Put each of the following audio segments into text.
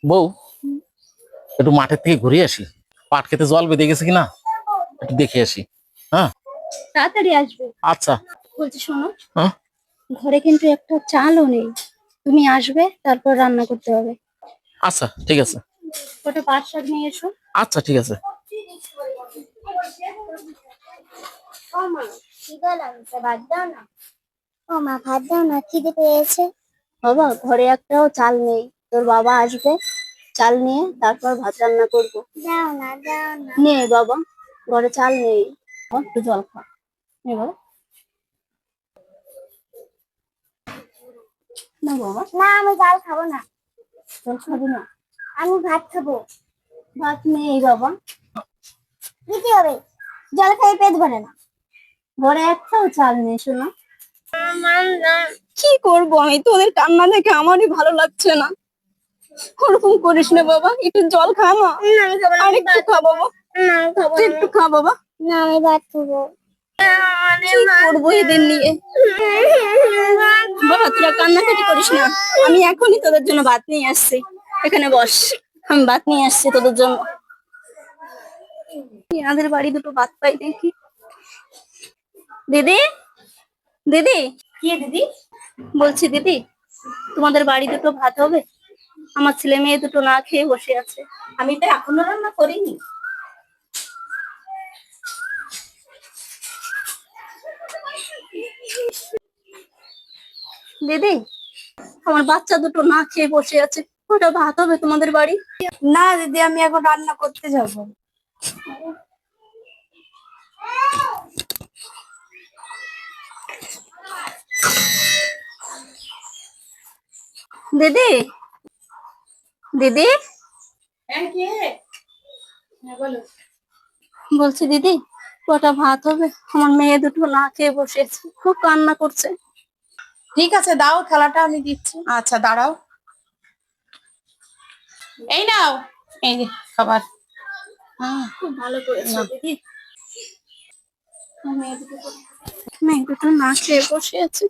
বউ, একটু মাঠের থেকে ঘুরে আসি। পাট খেতে জল বেঁধে গেছে কিনা একটু দেখে আসি। হ্যাঁ, তাড়াতাড়ি আসবে। আচ্ছা। বলছি শোনো, হ্যাঁ, ঘরে কিন্তু একটা চালও নেই। তুমি আসবে, তারপর রান্না করতে হবে। আচ্ছা ঠিক আছে। ওটা পাট শাক নিয়ে এসো। আচ্ছা ঠিক আছে। ও মা, খিদে লাগছে, ভাত দাও না। ও মা, ভাত দাও না, খিদে পেয়েছে। বাবা, ঘরে একটাও চাল নেই। তোর বাবা আসবে, চাল নিয়ে তারপর ভাত রান্না করবো। দাও না, দাও না। নে বাবা, ঘরে চাল নেই। একটু জল খা। নে বাবা, না বাবা, না, আমি ডাল খাবো না, জল খাবি না? আমি ভাত খাবো। ভাত নেই বাবা, দিতে হবে, জল খেয়ে পেট ভরে না। ঘরে একটাও চাল নেই শোনো। কি করবো আমি, তোদের কান্না দেখে আমারই ভালো লাগছে না। ওরকম করিস না বাবা, একটু জল খা না। আর একটু খা বাবা, না, আমি খাবো না। একটু খা বাবা। না, আমি ভাত খাবো। কি করবো এদের নিয়ে? বাবা, তোরা কান্নাকাটি করিস না, আমি এখনই তোদের জন্য ভাত নিয়ে আসছি। এখানে বস, আমি ভাত নিয়ে আসছি তোদের জন্য। আমাদের বাড়ি দুটো ভাত পাই দেখি। দিদি, দিদি। কি দিদি? বলছি দিদি, তোমাদের বাড়ি দুটো ভাত হবে? আমার ছেলে মেয়ে দুটো না খেয়ে বসে আছে। আমি তো এখনো রান্না করিনি। দিদি, আমার বাচ্চা দুটো না খেয়ে বসে আছে, ওটা ভাত হবে তোমাদের বাড়ি? না দিদি, আমি এখন রান্না করতে যাবো। দিদি, দিদি। হ্যাঁ, কে? হ্যাঁ, বলো। বলছি দিদি, কটা ভাত হবে? আমার মেয়ে দুটো না খেয়ে বসে আছে, খুব কান্না করছে। ঠিক আছে, দাও, থালাটা আমি দিচ্ছি। আচ্ছা, দাঁড়াও। এই নাও, এই যে খাবার। হ্যাঁ, খুব ভালো করেছো দিদি। আমার মেয়ে দুটো না খেয়ে বসে আছে,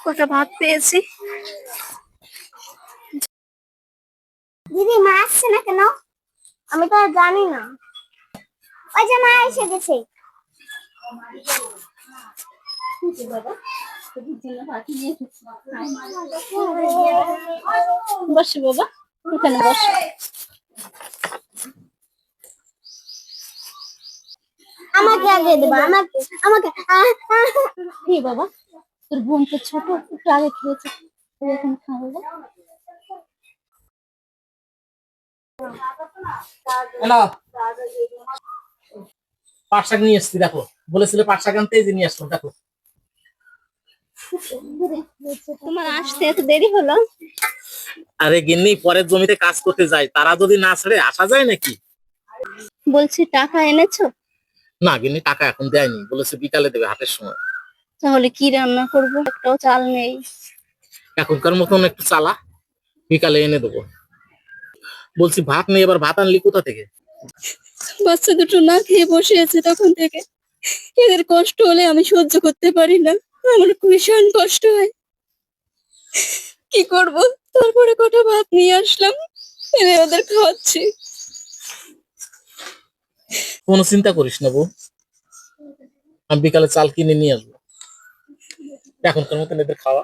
কটা ভাত পেয়েছি। দিদি, মা আসছে না কেন? আমি তো আর জানি না। ওই যে মা এসে গেছে। বাবা, তোদের জন্য ভাত নিয়ে এসেছি। বসো বাবা, এখানে বসো। আমাকে আগে দেবো, আমাকে, আমাকে। কি বাবা, তোর বোন তো ছোট, একটু আগে খেয়েছে, তুই এখন খাবো। হ্যালো, পাট শাক নিয়ে এসছি, দেখো। বলেছিলে পাট শাক আনতে, এই যে নিয়ে আসলো, দেখো। তোমার আসতে এত দেরি হলো? আরে গিন্নি, পরের জমিতে কাজ করতে যায়, তারা যদি না ছেড়ে আসা যায় নাকি? বলছি টাকা এনেছো? না গিন্নি, টাকা এখন দেয়নি, বলেছে বিকালে দেবে হাটের সময়। তাহলে কি রান্না করবো, একটাও চাল নেই। এখনকার মতন একটু চালা, বিকালে এনে দেবো। বলছি ভাত নেই, এবার ভাত আনলি কোথা থেকে? বাচ্চা দুটো না খেয়ে বসে আছে তখন থেকে, এদের কষ্ট হলে আমি সহ্য করতে পারি না, আমার ভীষণ কষ্ট হয়। কি করব, তারপরে কটা ভাত নিয়ে আসলাম, এনে ওদের খাওয়াচ্ছি। কোনো চিন্তা করিস না বউ, আমি বিকালে চাল কিনে নিয়ে আসবো। এখনকার মতন এদের খাওয়া।